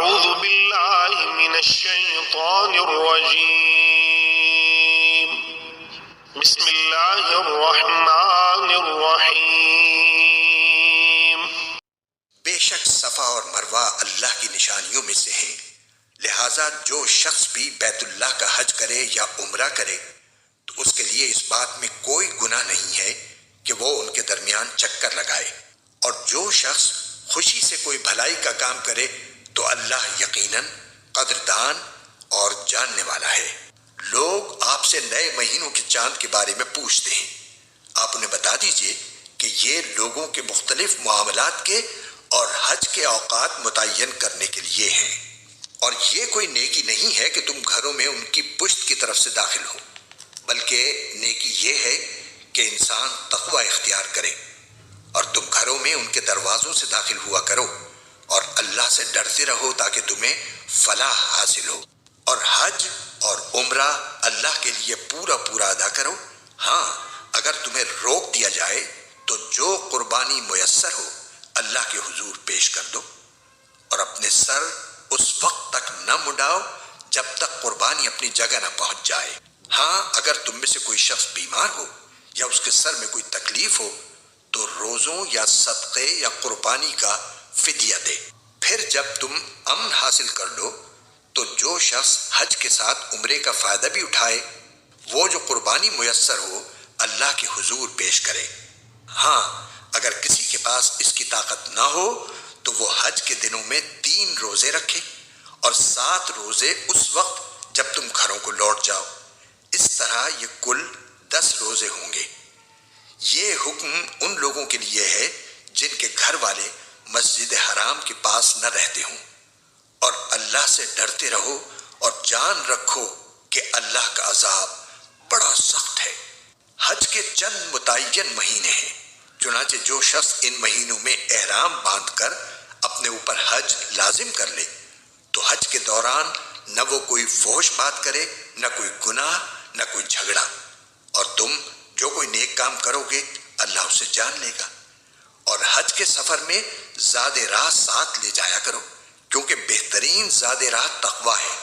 أعوذ بالله من الشيطان الرجيم بسم الله الرحمن الرحیم۔ بے شک صفا اور مروہ اللہ کی نشانیوں میں سے ہیں، لہٰذا جو شخص بھی بیت اللہ کا حج کرے یا عمرہ کرے تو اس کے لیے اس بات میں کوئی گناہ نہیں ہے کہ وہ ان کے درمیان چکر لگائے، اور جو شخص خوشی سے کوئی بھلائی کا کام کرے تو اللہ یقیناً قدردان اور جاننے والا ہے۔ لوگ آپ سے نئے مہینوں کے چاند کے بارے میں پوچھتے ہیں، آپ انہیں بتا دیجئے کہ یہ لوگوں کے مختلف معاملات کے اور حج کے اوقات متعین کرنے کے لیے ہیں، اور یہ کوئی نیکی نہیں ہے کہ تم گھروں میں ان کی پشت کی طرف سے داخل ہو، بلکہ نیکی یہ ہے کہ انسان تقوی اختیار کرے، اور تم گھروں میں ان کے دروازوں سے داخل ہوا کرو اور اللہ سے ڈرتے رہو تاکہ تمہیں فلاح حاصل ہو، اور حج اور عمرہ اللہ کے لیے پورا پورا ادا کرو۔ ہاں، اگر تمہیں روک دیا جائے تو جو قربانی میسر ہو اللہ کے حضور پیش کر دو، اور اپنے سر اس وقت تک نہ منڈاؤ جب تک قربانی اپنی جگہ نہ پہنچ جائے۔ ہاں، اگر تم میں سے کوئی شخص بیمار ہو یا اس کے سر میں کوئی تکلیف ہو تو روزوں یا صدقے یا قربانی کا فدیہ دے۔ پھر جب تم امن حاصل کر لو تو جو شخص حج کے ساتھ عمرے کا فائدہ بھی اٹھائے وہ جو قربانی میسر ہو اللہ کے حضور پیش کرے۔ ہاں، اگر کسی کے پاس اس کی طاقت نہ ہو تو وہ حج کے دنوں میں 3 روزے رکھے اور 7 روزے اس وقت جب تم گھروں کو لوٹ جاؤ، اس طرح یہ کل 10 روزے ہوں گے۔ یہ حکم ان لوگوں کے لیے ہے جن کے گھر والے مسجد حرام کے پاس نہ رہتے ہوں، اور اللہ سے ڈرتے رہو اور جان رکھو کہ اللہ کا عذاب بڑا سخت ہے۔ حج کے چند متعین مہینے ہیں، چنانچہ جو شخص ان مہینوں میں احرام باندھ کر اپنے اوپر حج لازم کر لے تو حج کے دوران نہ وہ کوئی فحش بات کرے، نہ کوئی گناہ، نہ کوئی جھگڑا، اور تم جو کوئی نیک کام کرو گے اللہ اسے جان لے گا۔ اور حج کے سفر میں زاد راہ ساتھ لے جایا کرو، کیونکہ بہترین زاد راہ تقوی ہے۔